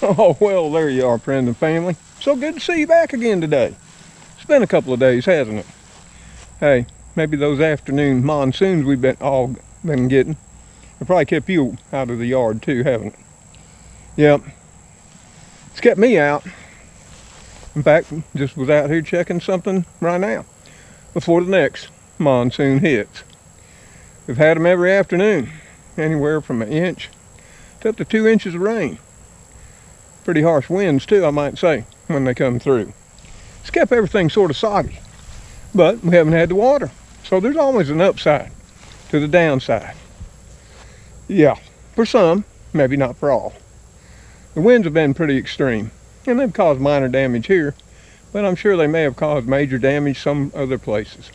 Oh, well, there you are, friends and family. So good to see you back again today. It's been a couple of days, hasn't it? Hey, maybe those afternoon monsoons we've all been getting have probably kept you out of the yard too, haven't it? Yep. It's kept me out. In fact, just was out here checking something right now before the next monsoon hits. We've had them every afternoon, anywhere from 1 inch to up to 2 inches of rain. Pretty harsh winds too, I might say, when they come through. It's kept everything sort of soggy, but we haven't had the water. So there's always an upside to the downside. Yeah, for some, maybe not for all. The winds have been pretty extreme, and they've caused minor damage here, but I'm sure they may have caused major damage some other places.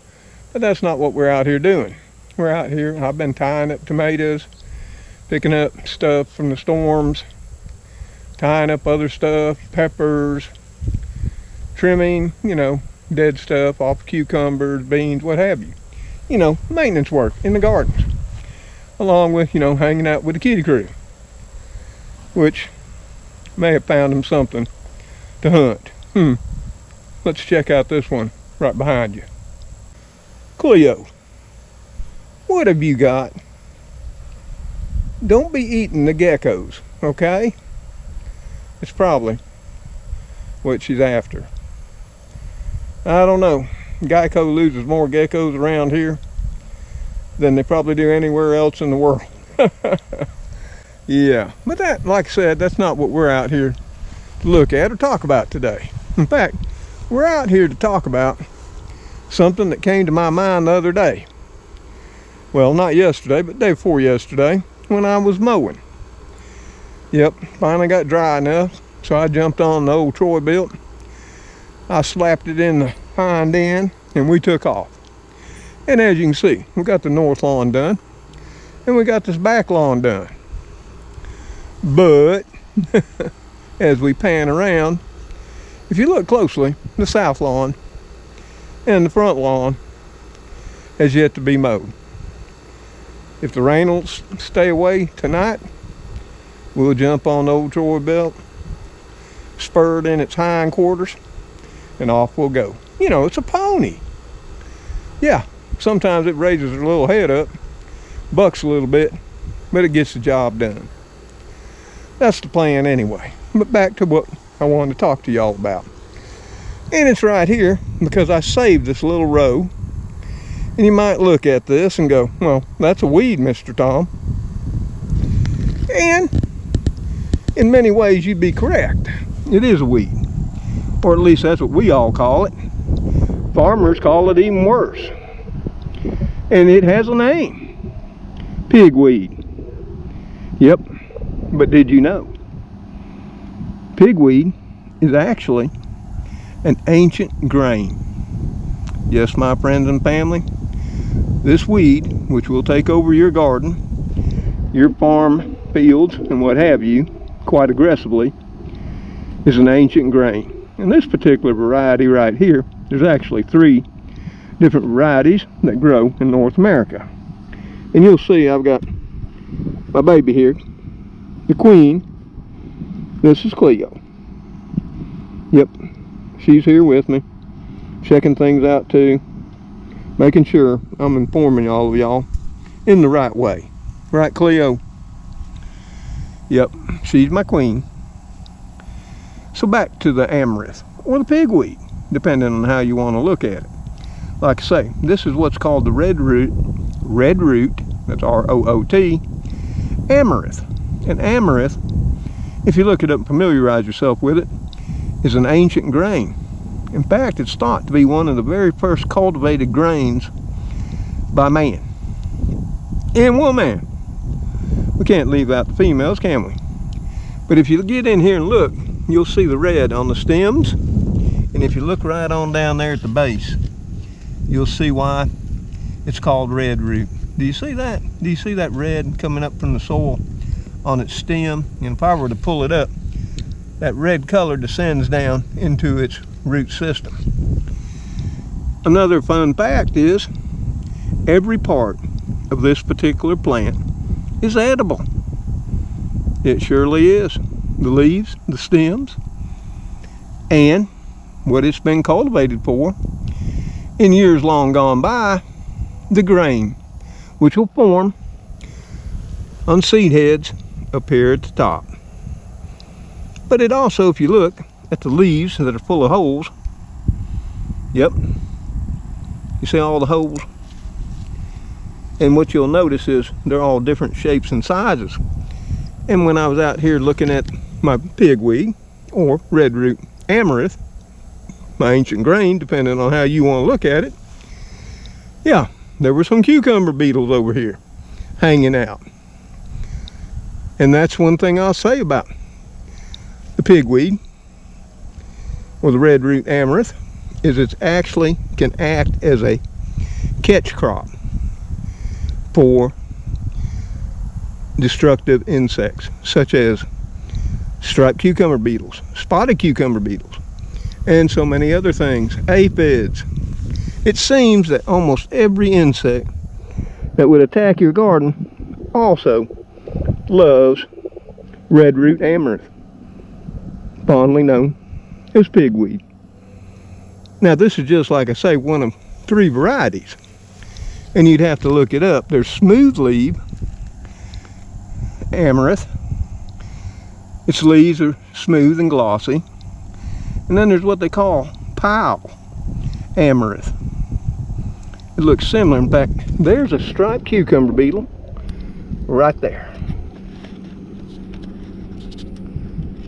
But that's not what we're out here doing. We're out here, I've been tying up tomatoes, picking up stuff from the storms, tying up other stuff, peppers, trimming, dead stuff off cucumbers, beans, what have you. Maintenance work in the gardens. Along with, hanging out with the kitty crew, which may have found them something to hunt. Let's check out this one right behind you. Cleo, what have you got? Don't be eating the geckos, okay? It's probably what she's after. I don't know. Geico loses more geckos around here than they probably do anywhere else in the world. Yeah, but that, like I said, that's not what we're out here to look at or talk about today. In fact, we're out here to talk about something that came to my mind the other day. Well, not yesterday, but day before yesterday, when I was mowing. Yep, finally got dry enough, so I jumped on the old Troy built. I slapped it in the hind end, and we took off. And as you can see, we got the north lawn done, and we got this back lawn done. But, as we pan around, if you look closely, the south lawn and the front lawn has yet to be mowed. If the rain will stay away tonight, we'll jump on the old Troy belt, spurred in its hindquarters, and off we'll go. It's a pony. Yeah, sometimes it raises her little head up, bucks a little bit, but it gets the job done. That's the plan anyway. But back to what I wanted to talk to y'all about. And it's right here because I saved this little row. And you might look at this and go, well, that's a weed, Mr. Tom. And in many ways you'd be correct. It is a weed. Or at least that's what we all call it. Farmers call it even worse. And it has a name. Pigweed. Yep. But did you know? Pigweed is actually an ancient grain. Yes, my friends and family, this weed, which will take over your garden, your farm fields, and what have you, quite aggressively, is an ancient grain. And this particular variety right here, there's actually 3 different varieties that grow in North America. And you'll see I've got my baby here, the queen. This is Cleo. Yep, she's here with me, checking things out too, making sure I'm informing all of y'all in the right way. Right, Cleo? Yep, she's my queen. So back to the amaranth, or the pigweed, depending on how you want to look at it. Like I say, this is what's called the red root, that's R-O-O-T, amaranth. And amaranth, if you look it up and familiarize yourself with it, is an ancient grain. In fact, it's thought to be one of the very first cultivated grains by man and woman. We can't leave out the females, can we? But if you get in here and look, you'll see the red on the stems. And if you look right on down there at the base, you'll see why it's called red root. Do you see that? Do you see that red coming up from the soil on its stem? And if I were to pull it up, that red color descends down into its root system. Another fun fact is every part of this particular plant is edible. It surely is. the leaves, the stems, and what it's been cultivated for in years long gone by, the grain, which will form on seed heads up here at the top. But it also, if you look at the leaves that are full of holes, yep, you see all the holes? And what you'll notice is they're all different shapes and sizes. And when I was out here looking at my pigweed, or red root amaranth, my ancient grain, depending on how you want to look at it, yeah, there were some cucumber beetles over here hanging out. And that's one thing I'll say about the pigweed, or the red root amaranth, is it actually can act as a catch crop for destructive insects, such as striped cucumber beetles, spotted cucumber beetles, and so many other things, aphids. It seems that almost every insect that would attack your garden also loves red root amaranth, fondly known as pigweed. Now this is just, like I say, one of 3 varieties, and you'd have to look it up. There's smooth leaf amaranth. Its leaves are smooth and glossy. And then there's what they call pile amaranth. It looks similar. In fact, there's a striped cucumber beetle right there.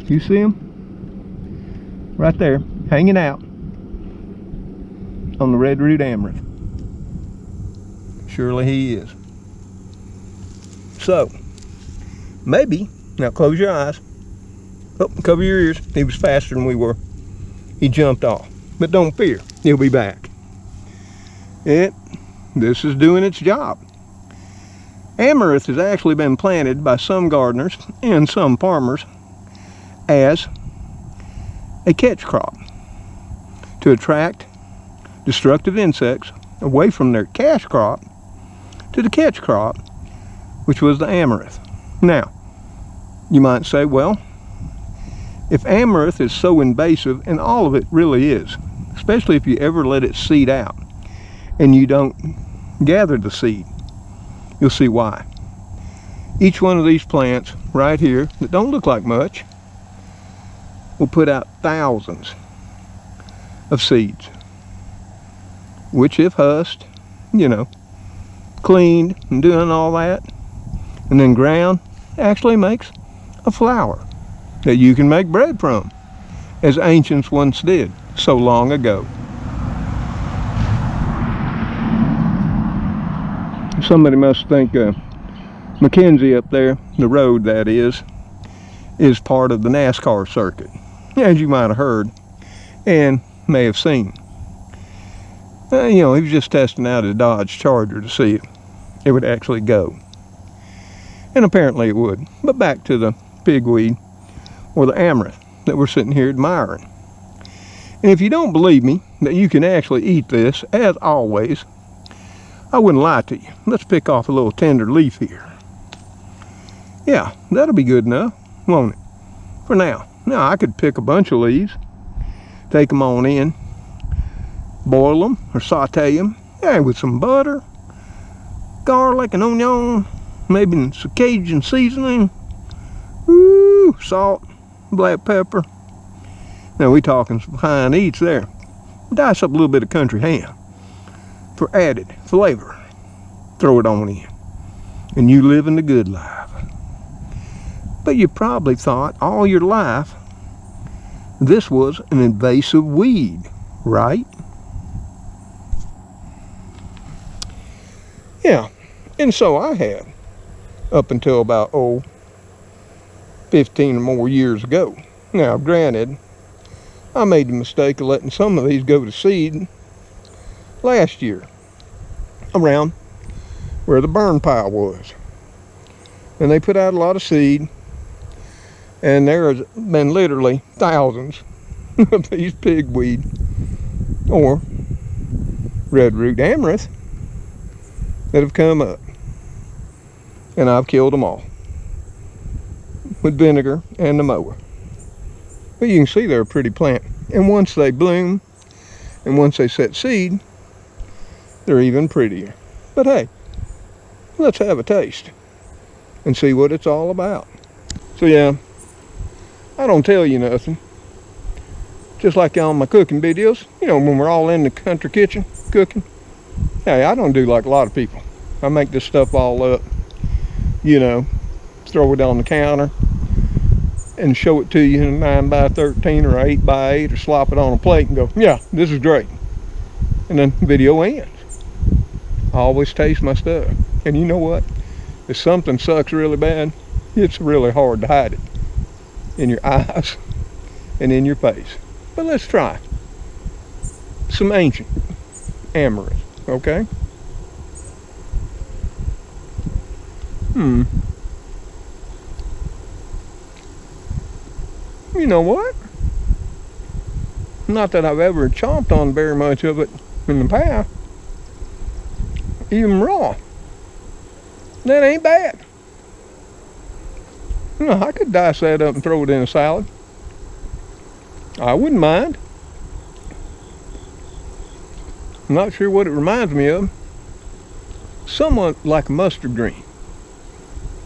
You see him? Right there, hanging out on the red root amaranth. Surely he is. So, maybe, now close your eyes. Oh, cover your ears. He was faster than we were. He jumped off. But don't fear, he'll be back. This is doing its job. Amaranth has actually been planted by some gardeners and some farmers as a catch crop to attract destructive insects away from their cash crop to the catch crop, which was the amaranth. Now, you might say, well, if amaranth is so invasive, and all of it really is, especially if you ever let it seed out and you don't gather the seed, you'll see why. Each one of these plants right here that don't look like much will put out thousands of seeds, which if husked, you know, cleaned and doing all that, and then ground, actually makes a flour that you can make bread from, as ancients once did so long ago. Somebody must think Mackenzie up there, the road that is part of the NASCAR circuit, as you might have heard and may have seen. You know, he was just testing out his Dodge Charger to see if it would actually go. And apparently it would. But back to the pigweed, or the amaranth, that we're sitting here admiring. And if you don't believe me that you can actually eat this, as always, I wouldn't lie to you. Let's pick off a little tender leaf here. Yeah, that'll be good enough, won't it? For now. Now I could pick a bunch of leaves, take them on in, boil them or saute them, yeah, with some butter, garlic and onion, maybe some Cajun seasoning, ooh, salt, black pepper. Now we talking some fine eats there. Dice up a little bit of country ham for added flavor. Throw it on in, and you living the good life. But you probably thought all your life this was an invasive weed, right? Yeah, and so I have, up until about 15 or more years ago. Now granted, I made the mistake of letting some of these go to seed last year around where the burn pile was, and they put out a lot of seed, and there has been literally thousands of these pigweed or red root amaranth that have come up, and I've killed them all with vinegar and the mower. But you can see they're a pretty plant. And once they bloom, and once they set seed, they're even prettier. But hey, let's have a taste and see what it's all about. So yeah, I don't tell you nothing. Just like on my cooking videos, you know, when we're all in the country kitchen cooking. Hey, I don't do like a lot of people. I make this stuff all up, you know, throw it on the counter and show it to you in 9x13 or 8x8 or slop it on a plate and go, yeah, this is great. And then the video ends. I always taste my stuff. And you know what? If something sucks really bad, it's really hard to hide it in your eyes and in your face. But let's try some ancient amaranth, okay? You know what? Not that I've ever chomped on very much of it in the past. Even raw. That ain't bad. You know, I could dice that up and throw it in a salad. I wouldn't mind. I'm not sure what it reminds me of. Somewhat like a mustard green.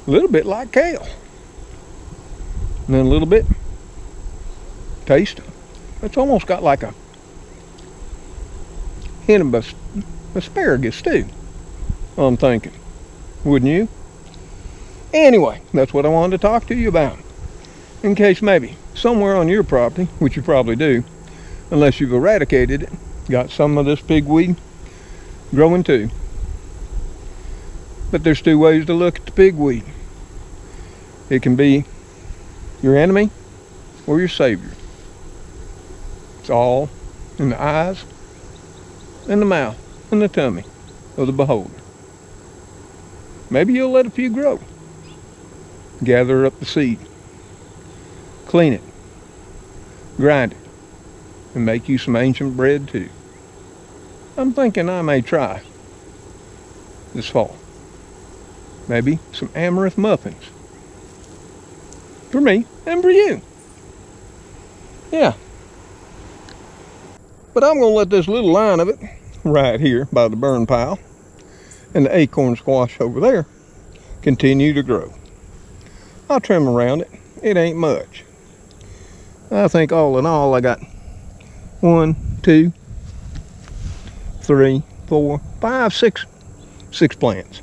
A little bit like kale. And then a little bit taste. It's almost got like a hint of asparagus too, I'm thinking. Wouldn't you? Anyway, that's what I wanted to talk to you about. In case maybe somewhere on your property, which you probably do, unless you've eradicated it, got some of this pigweed growing too. But there's two ways to look at the pigweed. It can be your enemy or your savior. It's all in the eyes and the mouth and the tummy of the beholder. Maybe you'll let a few grow. Gather up the seed. Clean it. Grind it. And make you some ancient bread too. I'm thinking I may try this fall. Maybe some amaranth muffins. For me and for you. Yeah. But I'm going to let this little line of it right here by the burn pile and the acorn squash over there continue to grow. I'll trim around it. It ain't much. I think all in all I got 1, 2, 3, 4, 5, 6 plants.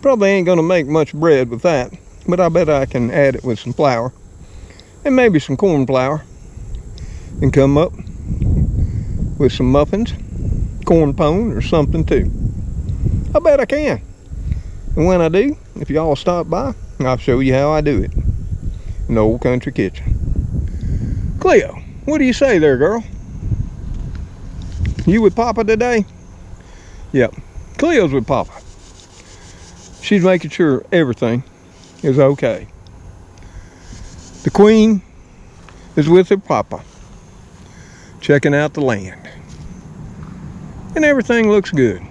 Probably ain't going to make much bread with that, but I bet I can add it with some flour and maybe some corn flour and come up with some muffins, corn pone or something too. I bet I can. And when I do, if y'all stop by, I'll show you how I do it in the old country kitchen. Cleo, what do you say there, girl? You with Papa today? Yep, Cleo's with Papa. She's making sure everything is okay. The Queen is with her Papa, checking out the land. And everything looks good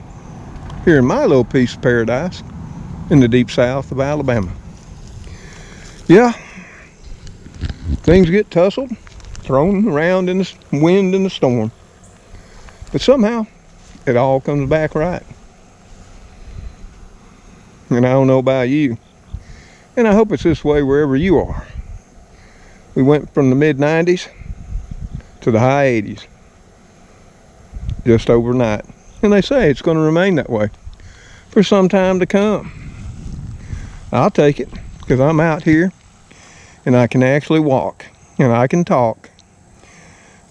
here in my little piece of paradise in the deep south of Alabama. Yeah, things get tussled, thrown around in the wind and the storm. But somehow, it all comes back right. And I don't know about you, and I hope it's this way wherever you are. We went from the mid-90s to the high 80s. Just overnight. And they say it's going to remain that way for some time to come. I'll take it because I'm out here and I can actually walk and I can talk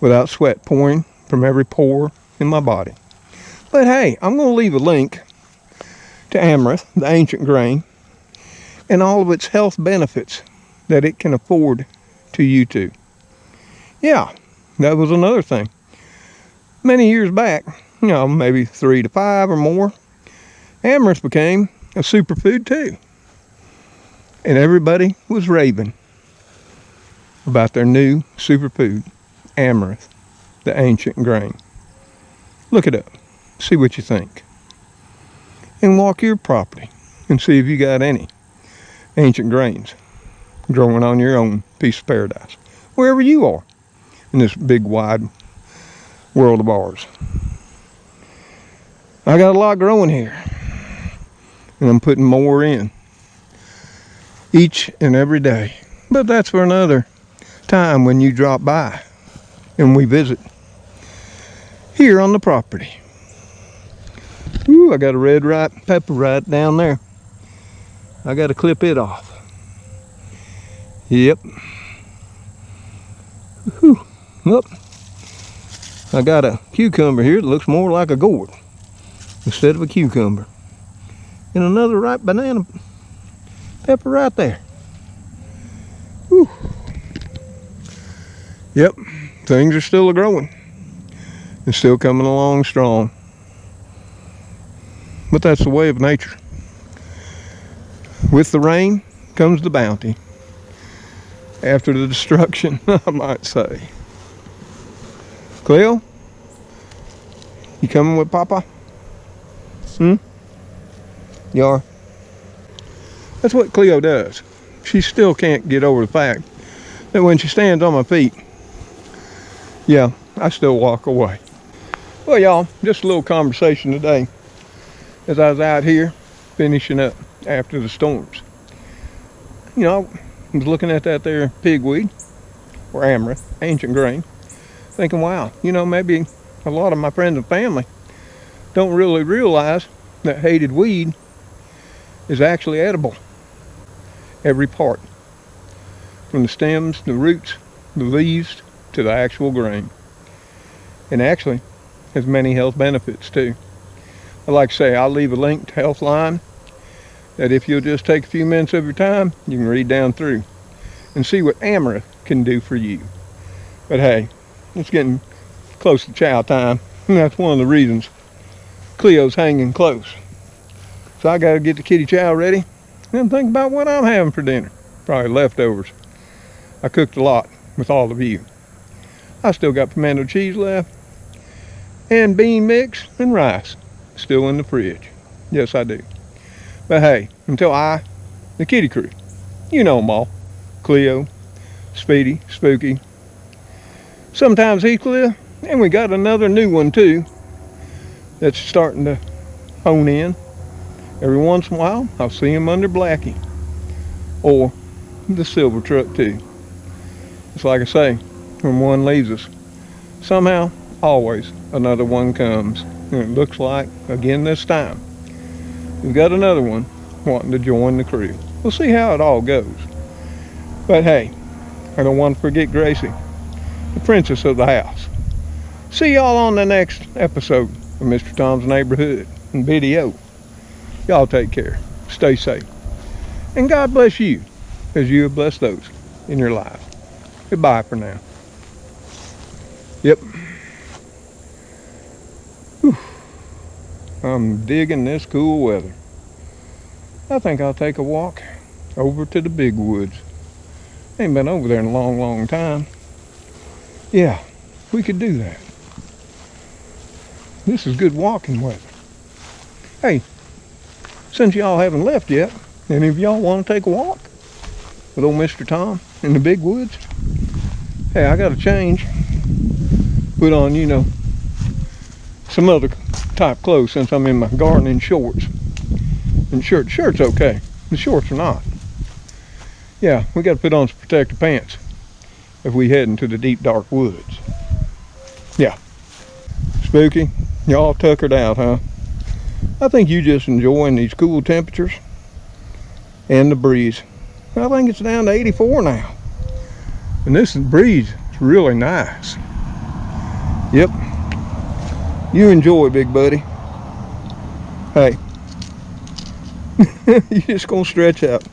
without sweat pouring from every pore in my body. But hey, I'm going to leave a link to amaranth, the ancient grain, and all of its health benefits that it can afford to you too. Yeah, that was another thing. Many years back, you know, maybe 3 to 5 or more, amaranth became a superfood too. And everybody was raving about their new superfood, amaranth, the ancient grain. Look it up, see what you think. And walk your property and see if you got any ancient grains growing on your own piece of paradise, wherever you are in this big wide world of ours. I got a lot growing here, and I'm putting more in each and every day. But that's for another time when you drop by and we visit here on the property. Ooh, I got a red pepper right down there. I got to clip it off. Yep. Whew. Look, I got a cucumber here that looks more like a gourd instead of a cucumber. And another ripe banana pepper right there. Whew. Yep, things are still growing and still coming along strong. But that's the way of nature. With the rain comes the bounty. After the destruction, I might say. Cleo, you coming with Papa? You are? That's what Cleo does. She still can't get over the fact that when she stands on my feet, yeah, I still walk away. Well, y'all, just a little conversation today as I was out here finishing up after the storms. You know, I was looking at that there pigweed, or amaranth, ancient grain, thinking, wow, you know, maybe a lot of my friends and family don't really realize that hated weed is actually edible. Every part. From the stems, the roots, the leaves, to the actual grain. And actually has many health benefits too. I like to say, I'll leave a link to Healthline that if you'll just take a few minutes of your time, you can read down through and see what amaranth can do for you. But hey, it's getting close to chow time, and that's one of the reasons Cleo's hanging close. So I gotta get the kitty chow ready and think about what I'm having for dinner. Probably leftovers. I cooked a lot with all of you. I still got pimento cheese left, and bean mix and rice still in the fridge. Yes, I do. But hey, until the kitty crew, you know them all. Cleo, Speedy, Spooky, sometimes Heathcliff, and we got another new one too that's starting to hone in. Every once in a while, I'll see him under Blackie or the silver truck too. It's like I say, when one leaves us, somehow, always another one comes. And it looks like, again this time, we've got another one wanting to join the crew. We'll see how it all goes. But hey, I don't want to forget Gracie, the princess of the house. See y'all on the next episode of Mr. Tom's Neighborhood and video. Y'all take care. Stay safe. And God bless you as you have blessed those in your life. Goodbye for now. Yep. Whew. I'm digging this cool weather. I think I'll take a walk over to the big woods. Ain't been over there in a long, long time. Yeah, we could do that. This is good walking weather. Hey, since y'all haven't left yet, any of y'all want to take a walk with old Mr. Tom in the big woods? Hey, I got to change. Put on, you know, some other type clothes since I'm in my gardening shorts. And shirt's okay. The shorts are not. Yeah, we got to put on some protective pants if we head into the deep dark woods. Yeah. Spooky, y'all tuckered out, huh? I think you just enjoying these cool temperatures and the breeze. I think it's down to 84 now. And this breeze is really nice. Yep. You enjoy, big buddy. Hey. You're just gonna stretch out.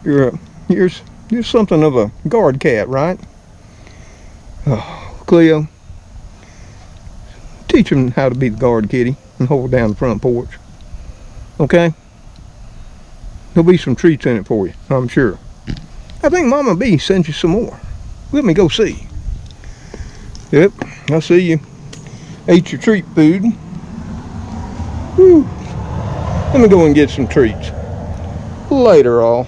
You're something of a guard cat, right? Oh, Cleo, teach him how to be the guard kitty and hold down the front porch. Okay? There'll be some treats in it for you, I'm sure. I think Mama B sent you some more. Let me go see. Yep, I see you ate your treat food. Whew. Let me go and get some treats. Later, all.